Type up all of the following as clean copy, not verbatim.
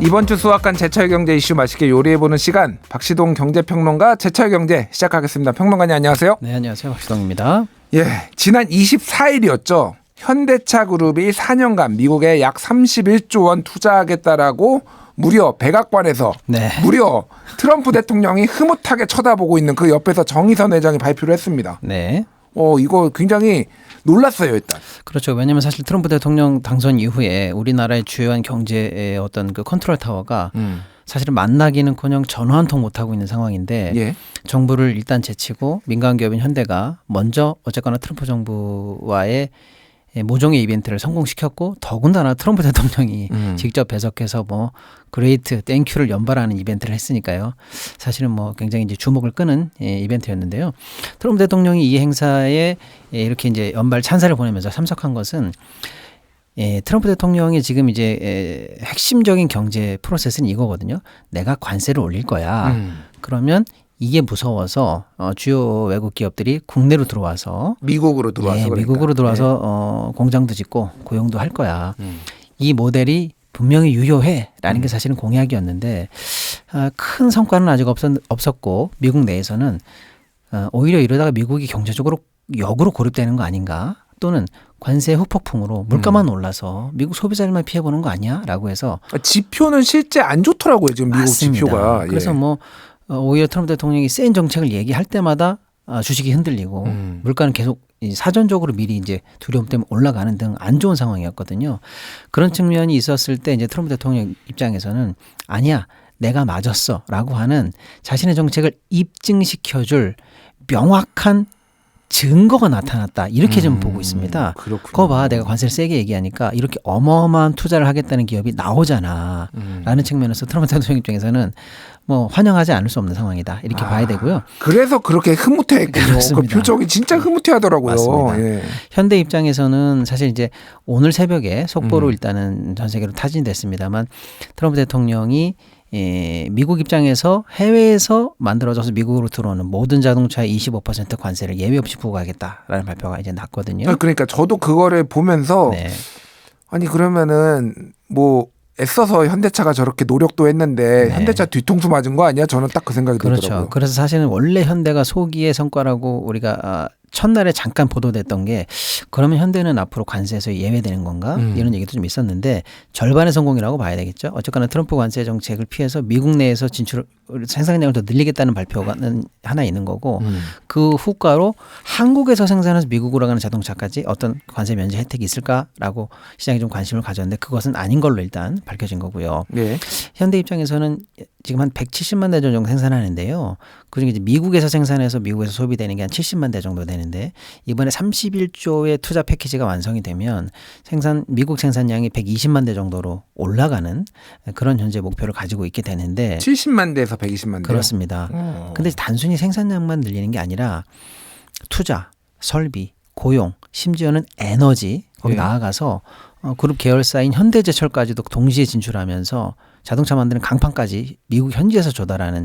이번 주 수확한 제철 경제 이슈 맛있게 요리해보는 시간, 박시동 경제평론가 제철 경제 시작하겠습니다. 평론가님 안녕하세요. 네, 안녕하세요. 박시동입니다. 예, 지난 24일이었죠. 현대차 그룹이 4년간 미국에 약 31조 원 투자하겠다라고 무려 백악관에서 무려 트럼프 대통령이 흐뭇하게 쳐다보고 있는 그 옆에서 정의선 회장이 발표를 했습니다. 네. 이거 굉장히 놀랐어요, 일단. 그렇죠. 왜냐하면 사실 트럼프 대통령 당선 이후에 우리나라의 주요한 경제의 어떤 그 컨트롤 타워가 사실은 만나기는커녕 전화 한 통 못 하고 있는 상황인데 예. 정부를 일단 제치고 민간 기업인 현대가 먼저 어쨌거나 트럼프 정부와의 모종의 이벤트를 성공시켰고 더군다나 트럼프 대통령이 직접 배석해서 뭐 그레이트 땡큐를 연발하는 이벤트를 했으니까요. 사실은 뭐 굉장히 이제 주목을 끄는 이벤트였는데요. 트럼프 대통령이 이 행사에 이렇게 이제 연발 찬사를 보내면서 참석한 것은 트럼프 대통령이 지금 이제 핵심적인 경제 프로세스는 이거거든요. 내가 관세를 올릴 거야. 그러면 이게 무서워서 주요 외국 기업들이 국내로 들어와서 미국으로 들어와서 그러니까. 미국으로 들어와서 공장도 짓고 고용도 할 거야. 이 모델이 분명히 유효해라는 게 사실은 공약이었는데 큰 성과는 아직 없었고 미국 내에서는 오히려 이러다가 미국이 경제적으로 역으로 고립되는 거 아닌가 또는 관세 후폭풍으로 물가만 올라서 미국 소비자들만 피해보는 거 아니야? 라고 해서 지표는 실제 안 좋더라고요. 지금 미국 맞습니다. 지표가. 그래서 뭐 오히려 트럼프 대통령이 센 정책을 얘기할 때마다 주식이 흔들리고 물가는 계속 사전적으로 미리 이제 두려움 때문에 올라가는 등 안 좋은 상황이었거든요. 그런 측면이 있었을 때 이제 트럼프 대통령 입장에서는 아니야, 내가 맞았어라고 하는 자신의 정책을 입증시켜줄 명확한 증거가 나타났다. 이렇게 좀 보고 있습니다. 그렇군요. 그거 봐, 내가 관세를 세게 얘기하니까 이렇게 어마어마한 투자를 하겠다는 기업이 나오잖아. 라는 측면에서 트럼프 대통령 입장에서는 뭐 환영하지 않을 수 없는 상황이다. 이렇게 봐야 되고요. 그래서 그렇게 흐뭇해했군요. 그 표정이 진짜 흐뭇해하더라고요. 맞습니다. 예. 현대 입장에서는 사실 이제 오늘 새벽에 속보로 일단은 전 세계로 타진됐습니다만 트럼프 대통령이 미국 입장에서 해외에서 만들어져서 미국으로 들어오는 모든 자동차의 25% 관세를 예외 없이 부과하겠다라는 발표가 이제 났거든요. 그러니까 저도 그거를 보면서 아니 그러면은 뭐 애써서 현대차가 저렇게 노력도 했는데 현대차 뒤통수 맞은 거 아니야? 저는 딱 그 생각이 들더라고요. 그렇죠. 그래서 사실은 원래 현대가 소기의 성과라고 우리가 첫날에 잠깐 보도됐던 게 그러면 현대는 앞으로 관세에서 예외되는 건가? 이런 얘기도 좀 있었는데 절반의 성공이라고 봐야 되겠죠. 어쨌거나 트럼프 관세 정책을 피해서 미국 내에서 생산량을 더 늘리겠다는 발표가 하나 있는 거고 그 후과로 한국에서 생산해서 미국으로 가는 자동차까지 어떤 관세 면제 혜택이 있을까라고 시장이 좀 관심을 가졌는데 그것은 아닌 걸로 일단 밝혀진 거고요. 네. 현대 입장에서는 지금 한 170만 대 정도 생산하는데요. 그중에 이제 미국에서 생산해서 미국에서 소비되는 게 한 70만 대 정도 되는데 이번에 31조의 투자 패키지가 완성이 되면 미국 생산량이 120만 대 정도로 올라가는 그런 현재 목표를 가지고 있게 되는데 70만 대에서 120만 대. 그렇습니다. 근데 단순히 생산량만 늘리는 게 아니라 투자, 설비, 고용, 심지어는 에너지 거기 나아가서 그룹 계열사인 현대제철까지도 동시에 진출하면서 자동차 만드는 강판까지 미국 현지에서 조달하는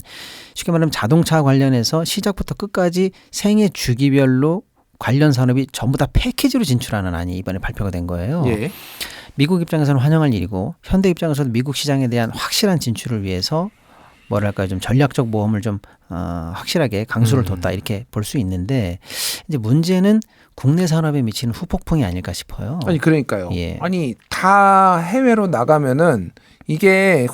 쉽게 말하면 자동차 관련해서 시작부터 끝까지 생애 주기별로 관련 산업이 전부 다 패키지로 진출하는 안이 이번에 발표가 된 거예요. 예. 미국 입장에서는 환영할 일이고 현대 입장에서도 미국 시장에 대한 확실한 진출을 위해서 뭐랄까요 좀 전략적 모험을 좀 확실하게 강수를 뒀다 이렇게 볼 수 있는데 이제 문제는 국내 산업에 미치는 후폭풍이 아닐까 싶어요. 아니 그러니까요. 예. 아니 다 해외로 나가면은 이게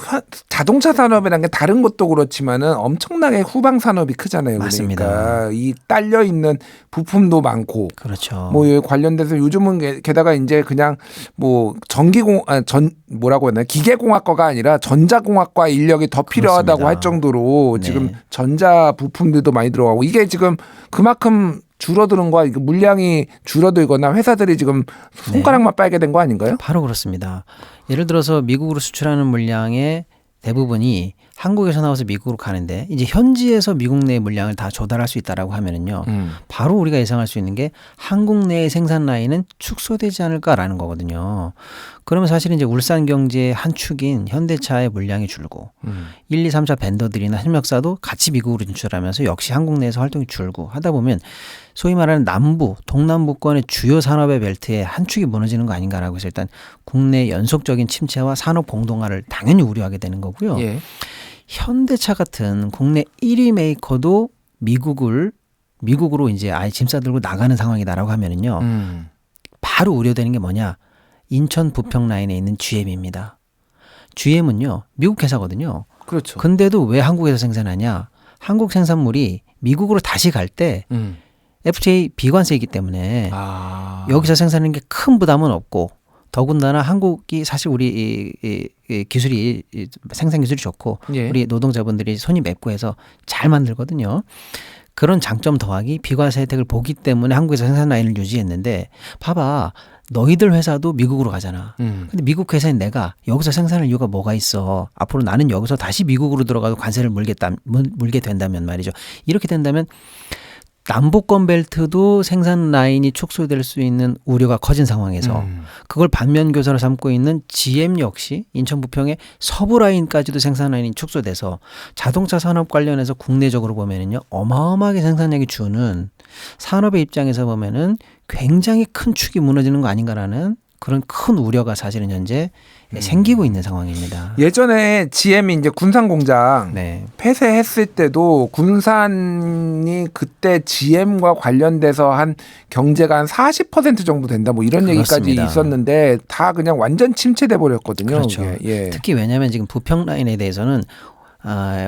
자동차 산업이라는 게 다른 것도 그렇지만은 엄청나게 후방 산업이 크잖아요. 맞습니다. 그러니까 이 딸려 있는 부품도 많고, 그렇죠. 뭐 관련돼서 요즘은 게다가 이제 그냥 뭐 뭐라고 했나 기계공학과가 아니라 전자공학과 인력이 더 필요하다고 그렇습니다. 할 정도로 네. 지금 전자 부품들도 많이 들어가고 이게 지금 그만큼 줄어드는 거야. 물량이 줄어들거나 회사들이 지금 손가락만 빨게 된 거 아닌가요? 바로 그렇습니다. 예를 들어서 미국으로 수출하는 물량의 대부분이 한국에서 나와서 미국으로 가는데 이제 현지에서 미국 내 물량을 다 조달할 수 있다라고 하면은요. 바로 우리가 예상할 수 있는 게 한국 내의 생산 라인은 축소되지 않을까라는 거거든요. 그러면 사실은 이제 울산경제의 한 축인 현대차의 물량이 줄고 1, 2, 3차 벤더들이나 협력사도 같이 미국으로 진출하면서 역시 한국 내에서 활동이 줄고 하다 보면 소위 말하는 남부, 동남부권의 주요 산업의 벨트에 한 축이 무너지는 거 아닌가라고 해서 일단 국내 연속적인 침체와 산업 공동화를 당연히 우려하게 되는 거고요. 예. 현대차 같은 국내 1위 메이커도 미국으로 이제 아예 짐 싸들고 나가는 상황이다라고 하면은요. 바로 우려되는 게 뭐냐? 인천 부평 라인에 있는 GM입니다. GM은요. 미국 회사거든요. 그렇죠. 근데도 왜 한국에서 생산하냐? 한국 생산물이 미국으로 다시 갈 때 FTA 비관세이기 때문에 여기서 생산하는 게 큰 부담은 없고 더군다나 한국이 사실 우리 이 기술이 생산 기술이 좋고 예. 우리 노동자분들이 손이 맵고 해서 잘 만들거든요. 그런 장점 더하기 비과세 혜택을 보기 때문에 한국에서 생산 라인을 유지했는데 봐봐. 너희들 회사도 미국으로 가잖아. 근데 미국 회사인 내가 여기서 생산할 이유가 뭐가 있어. 앞으로 나는 여기서 다시 미국으로 들어가도 관세를 물게 된다면 말이죠. 이렇게 된다면 남북권 벨트도 생산 라인이 축소될 수 있는 우려가 커진 상황에서 그걸 반면 교사로 삼고 있는 GM 역시 인천 부평의 서부 라인까지도 생산 라인이 축소돼서 자동차 산업 관련해서 국내적으로 보면은요 어마어마하게 생산량이 주는 산업의 입장에서 보면은 굉장히 큰 축이 무너지는 거 아닌가라는 그런 큰 우려가 사실은 현재 생기고 있는 상황입니다. 예전에 GM이 이제 군산 공장 네. 폐쇄했을 때도 군산이 그때 GM과 관련돼서 한 경제가 한 40% 정도 된다 뭐 이런 그렇습니다. 얘기까지 있었는데 다 그냥 완전 침체돼 버렸거든요. 그렇죠. 예. 특히 왜냐하면 지금 부평 라인에 대해서는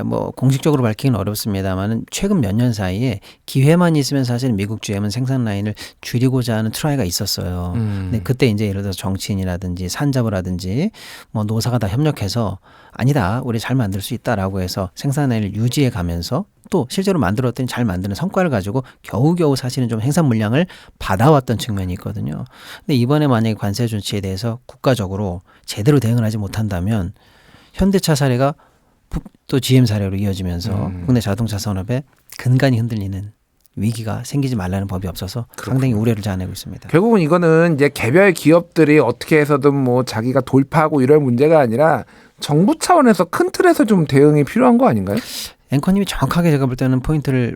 뭐 공식적으로 밝히기는 어렵습니다만은 최근 몇 년 사이에 기회만 있으면 사실 미국 GM은 생산 라인을 줄이고자 하는 트라이가 있었어요. 근데 그때 이제 예를 들어서 정치인이라든지 산자부라든지 뭐 노사가 다 협력해서 아니다, 우리 잘 만들 수 있다라고 해서 생산 라인을 유지해 가면서 또 실제로 만들었더니 잘 만드는 성과를 가지고 겨우겨우 사실은 좀 생산 물량을 받아왔던 측면이 있거든요. 근데 이번에 만약에 관세 조치에 대해서 국가적으로 제대로 대응을 하지 못한다면 현대차 사례가 또 GM 사례로 이어지면서 국내 자동차 산업에 근간이 흔들리는 위기가 생기지 말라는 법이 없어서 상당히 우려를 자아내고 있습니다. 결국은 이거는 이제 개별 기업들이 어떻게 해서든 뭐 자기가 돌파하고 이럴 문제가 아니라 정부 차원에서 큰 틀에서 좀 대응이 필요한 거 아닌가요? 앵커님이 정확하게 제가 볼 때는 포인트를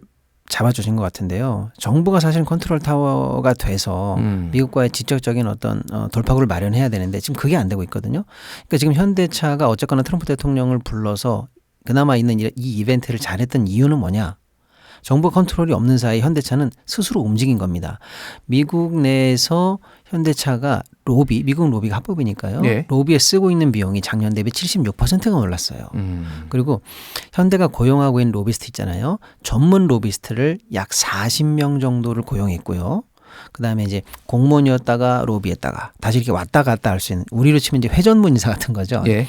잡아주신 것 같은데요. 정부가 사실 컨트롤 타워가 돼서 미국과의 직접적인 어떤 돌파구를 마련해야 되는데 지금 그게 안 되고 있거든요. 그러니까 지금 현대차가 어쨌거나 트럼프 대통령을 불러서 그나마 있는 이 이벤트를 잘했던 이유는 뭐냐? 정부 컨트롤이 없는 사이 현대차는 스스로 움직인 겁니다. 미국 내에서 현대차가 미국 로비가 합법이니까요. 네. 로비에 쓰고 있는 비용이 작년 대비 76%가 올랐어요. 그리고 현대가 고용하고 있는 로비스트 있잖아요. 전문 로비스트를 약 40명 정도를 고용했고요. 그다음에 이제 공무원이었다가 로비했다가 다시 이렇게 왔다 갔다 할 수 있는 우리로 치면 이제 회전문 인사 같은 거죠. 예.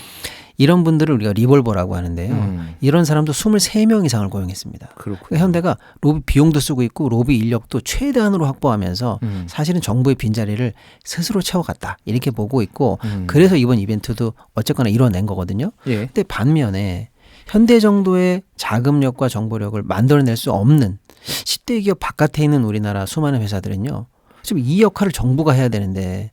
이런 분들을 우리가 리볼버라고 하는데요. 이런 사람도 23명 이상을 고용했습니다. 그렇군요. 현대가 로비 비용도 쓰고 있고 로비 인력도 최대한으로 확보하면서 사실은 정부의 빈자리를 스스로 채워갔다. 이렇게 보고 있고 그래서 이번 이벤트도 어쨌거나 이뤄낸 거거든요. 예. 근데 반면에 현대 정도의 자금력과 정보력을 만들어낼 수 없는 10대 기업 바깥에 있는 우리나라 수많은 회사들은요. 지금 이 역할을 정부가 해야 되는데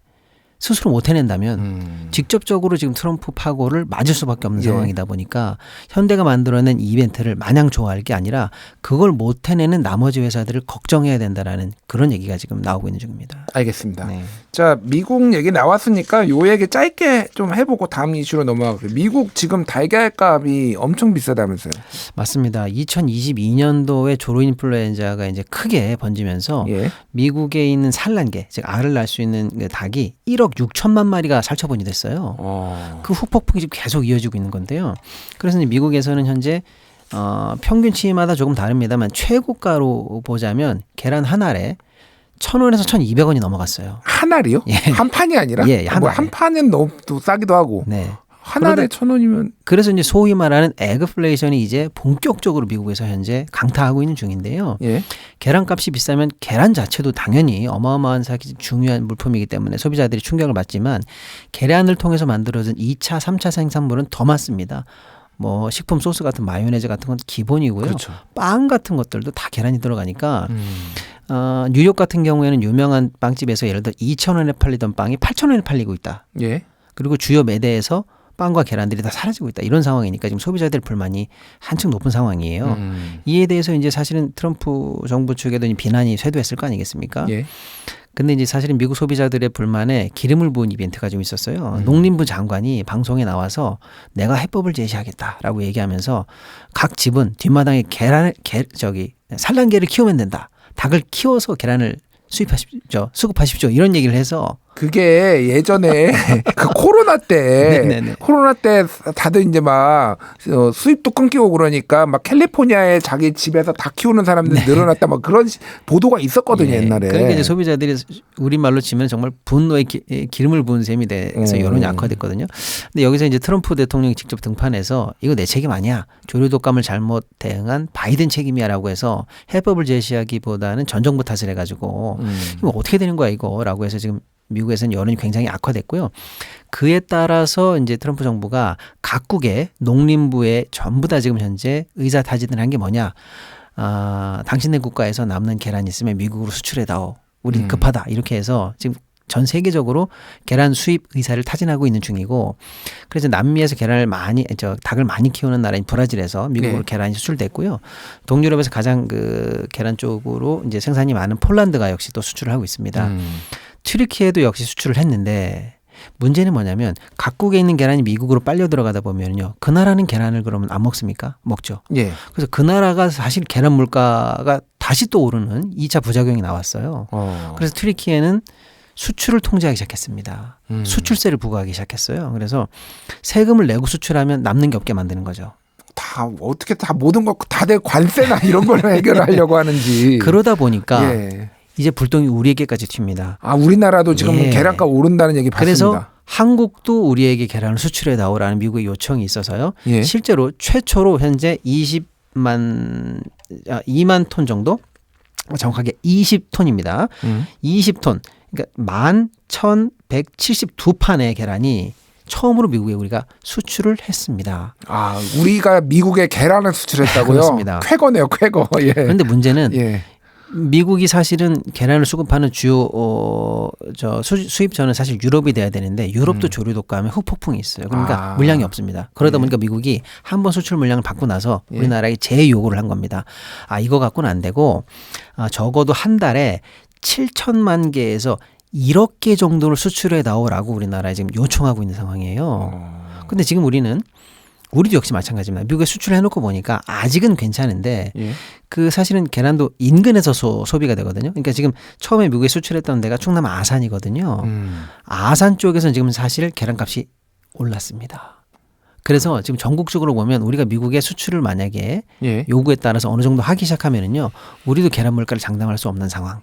스스로 못 해낸다면 직접적으로 지금 트럼프 파고를 맞을 수밖에 없는 상황이다 보니까 현대가 만들어낸 이벤트를 마냥 좋아할 게 아니라 그걸 못 해내는 나머지 회사들을 걱정해야 된다라는 그런 얘기가 지금 나오고 있는 중입니다. 알겠습니다. 네. 자, 미국 얘기 나왔으니까 요 얘기 짧게 좀 해보고 다음 이슈로 넘어가고요. 미국 지금 달걀값이 엄청 비싸다면서요? 맞습니다. 2022년도에 조류 인플루엔자가 이제 크게 번지면서 미국에 있는 산란계, 즉 알을 낳을 수 있는 그 닭이 1억 6천만 마리가 살처분이 됐어요. 그 후폭풍이 지금 계속 이어지고 있는 건데요. 그래서 이제 미국에서는 현재 평균치마다 조금 다릅니다만 최고가로 보자면 계란 한 알에 1,000원에서 1,200원이 넘어갔어요. 한 알이요? 예. 한 판이 아니라? 예, 한 알. 한 판은 너무 또 싸기도 하고. 네. 한 알에 1,000원이면. 그래서 이제 소위 말하는 에그플레이션이 이제 본격적으로 미국에서 현재 강타하고 있는 중인데요. 예. 계란값이 비싸면 계란 자체도 당연히 어마어마한 중요한 물품이기 때문에 소비자들이 충격을 받지만 계란을 통해서 만들어진 2차, 3차 생산물은 더 많습니다. 뭐 식품 소스 같은 마요네즈 같은 건 기본이고요. 그렇죠. 빵 같은 것들도 다 계란이 들어가니까 뉴욕 같은 경우에는 유명한 빵집에서 예를 들어 2,000원에 팔리던 빵이 8,000원에 팔리고 있다. 예. 그리고 주요 매대에서 빵과 계란들이 다 사라지고 있다. 이런 상황이니까 지금 소비자들 불만이 한층 높은 상황이에요. 이에 대해서 이제 사실은 트럼프 정부 측에도 비난이 쇄도했을 거 아니겠습니까? 예. 근데 이제 사실은 미국 소비자들의 불만에 기름을 부은 이벤트가 좀 있었어요. 농림부 장관이 방송에 나와서 내가 해법을 제시하겠다라고 얘기하면서 각 집은 뒷마당에 산란개를 키우면 된다. 닭을 키워서 계란을 수급하십시오. 이런 얘기를 해서 그게 예전에 그 코로나 때 다들 이제 막 수입도 끊기고 그러니까 막 캘리포니아에 자기 집에서 닭 키우는 사람들이 늘어났다 막 그런 보도가 있었거든요. 옛날에. 그러니까 이제 소비자들이 우리말로 치면 정말 분노에 기름을 부은 셈이 돼서 여론이 악화됐거든요. 근데 여기서 이제 트럼프 대통령이 직접 등판해서 이거 내 책임 아니야. 조류 독감을 잘못 대응한 바이든 책임이야라고 해서 해법을 제시하기보다는 전 정부 탓을 해가지고 이거 어떻게 되는 거야 이거라고 해서 지금 미국에서는 여론이 굉장히 악화됐고요. 그에 따라서 이제 트럼프 정부가 각국의 농림부에 전부 다 지금 현재 의사타진을 한 게 뭐냐. 당신네 국가에서 남는 계란이 있으면 미국으로 수출해다오. 우린 급하다. 이렇게 해서 지금 전 세계적으로 계란 수입 의사를 타진하고 있는 중이고 그래서 남미에서 닭을 많이 키우는 나라인 브라질에서 미국으로 계란이 수출됐고요. 동유럽에서 가장 그 계란 쪽으로 이제 생산이 많은 폴란드가 역시 또 수출을 하고 있습니다. 튀르키예도 역시 수출을 했는데 문제는 뭐냐면 각국에 있는 계란이 미국으로 빨려 들어가다 보면요. 그 나라는 계란을 그러면 안 먹습니까? 먹죠. 예. 그래서 그 나라가 사실 계란 물가가 다시 또 오르는 2차 부작용이 나왔어요. 그래서 튀르키예는 수출을 통제하기 시작했습니다. 수출세를 부과하기 시작했어요. 그래서 세금을 내고 수출하면 남는 게 없게 만드는 거죠. 다 어떻게 다 모든 거 다들 관세나 이런 걸 해결하려고 하는지. 그러다 보니까 이제 불똥이 우리에게까지 튑니다. 우리나라도 지금 계란가 오른다는 얘기 봤습니다. 그래서 한국도 우리에게 계란을 수출해 나오라는 미국의 요청이 있어서요. 실제로 최초로 현재 2만 톤 정도, 정확하게 20톤입니다. 20톤, 그러니까 11,172판의 계란이 처음으로 미국에 우리가 수출을 했습니다. 우리가 미국에 계란을 수출했다고요? 그렇습니다. 쾌거네요, 쾌거. 예. 그런데 문제는 미국이 사실은 계란을 수급하는 주요 수입처는 사실 유럽이 돼야 되는데 유럽도 조류 독감에 후폭풍이 있어요. 그러니까 물량이 없습니다. 그러다 보니까 미국이 한 번 수출 물량을 받고 나서 우리나라에 재요구를 한 겁니다. 이거 갖고는 안 되고 적어도 한 달에 7천만 개에서 1억 개 정도를 수출해 나오라고 우리나라에 지금 요청하고 있는 상황이에요. 근데 지금 우리도 역시 마찬가지입니다. 미국에 수출해놓고 보니까 아직은 괜찮은데 그 사실은 계란도 인근에서 소비가 되거든요. 그러니까 지금 처음에 미국에 수출했던 데가 충남 아산이거든요. 아산 쪽에서는 지금 사실 계란값이 올랐습니다. 그래서 지금 전국적으로 보면 우리가 미국에 수출을 만약에 요구에 따라서 어느 정도 하기 시작하면은요, 우리도 계란 물가를 장담할 수 없는 상황.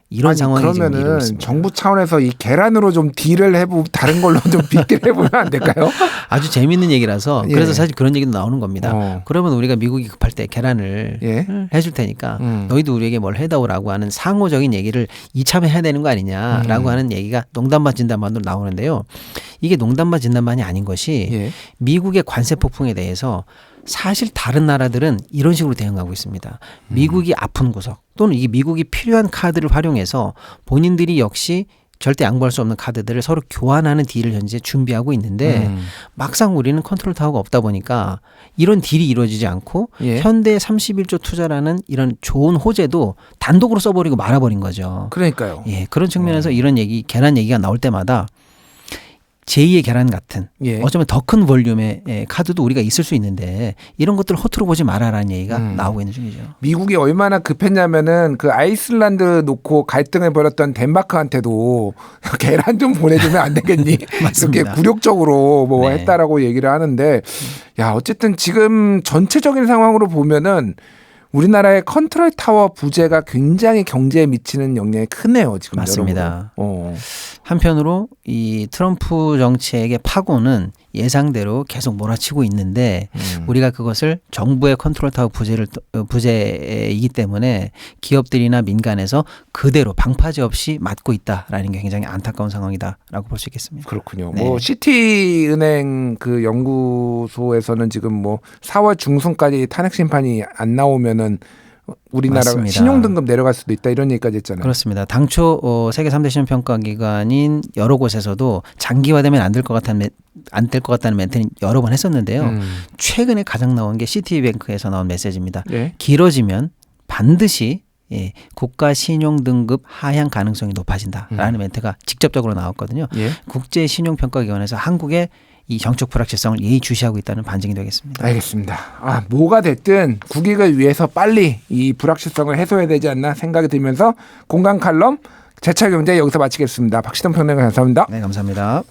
이런 상황이 지금 이루고 그러면은 있습니다. 정부 차원에서 이 계란으로 좀 딜을 해보고 다른 걸로 좀 빅딜 해보면 안 될까요? 아주 재미있는 얘기라서 그래서 사실 그런 얘기도 나오는 겁니다. 그러면 우리가 미국이 급할 때 계란을 해줄 테니까 너희도 우리에게 뭘 해다오라고 하는 상호적인 얘기를 이참에 해야 되는 거 아니냐라고 하는 얘기가 농담 반 진담 반으로 나오는데요. 이게 농담 반 진담 반이 아닌 것이 미국의 관세 폭풍에 대해서 사실 다른 나라들은 이런 식으로 대응하고 있습니다. 미국이 아픈 구석 또는 이게 미국이 필요한 카드를 활용해서 본인들이 역시 절대 양보할 수 없는 카드들을 서로 교환하는 딜을 현재 준비하고 있는데 막상 우리는 컨트롤 타워가 없다 보니까 이런 딜이 이루어지지 않고 현대 31조 투자라는 이런 좋은 호재도 단독으로 써버리고 말아버린 거죠. 그러니까요. 그런 측면에서 이런 얘기, 계란 얘기가 나올 때마다 제2의 계란 같은 어쩌면 더 큰 볼륨의 카드도 우리가 있을 수 있는데 이런 것들을 허투루 보지 말아라는 얘기가 나오고 있는 중이죠. 미국이 얼마나 급했냐면은 그 아이슬란드 놓고 갈등을 벌였던 덴마크한테도 계란 좀 보내주면 안 되겠니? 이렇게 굴욕적으로 뭐 했다라고 얘기를 하는데 어쨌든 지금 전체적인 상황으로 보면은 우리나라의 컨트롤 타워 부재가 굉장히 경제에 미치는 영향이 크네요. 지금 맞습니다. 한편으로 이 트럼프 정책의 파고는 예상대로 계속 몰아치고 있는데 우리가 그것을 정부의 컨트롤 타워 부재이기 때문에 기업들이나 민간에서 그대로 방파제 없이 맞고 있다라는 게 굉장히 안타까운 상황이다라고 볼 수 있겠습니다. 그렇군요. 뭐 시티은행 그 연구소에서는 지금 뭐 4월 중순까지 탄핵 심판이 안 나오면은 우리나라가 맞습니다. 신용등급 내려갈 수도 있다 이런 얘기까지 했잖아요. 그렇습니다. 당초 세계 3대 신용평가기관인 여러 곳에서도 장기화되면 안 될 것 같다는 멘트는 여러 번 했었는데요. 최근에 가장 나온 게 시티뱅크에서 나온 메시지입니다. 예. 길어지면 반드시 국가 신용 등급 하향 가능성이 높아진다라는 멘트가 직접적으로 나왔거든요. 예. 국제 신용평가기관에서 한국의 이 정책 불확실성을 예의주시하고 있다는 반증이 되겠습니다. 알겠습니다. 뭐가 됐든 국익을 위해서 빨리 이 불확실성을 해소해야 되지 않나 생각이 들면서 공간 칼럼 재차경제 여기서 마치겠습니다. 박시동 평론가 감사합니다. 네, 감사합니다.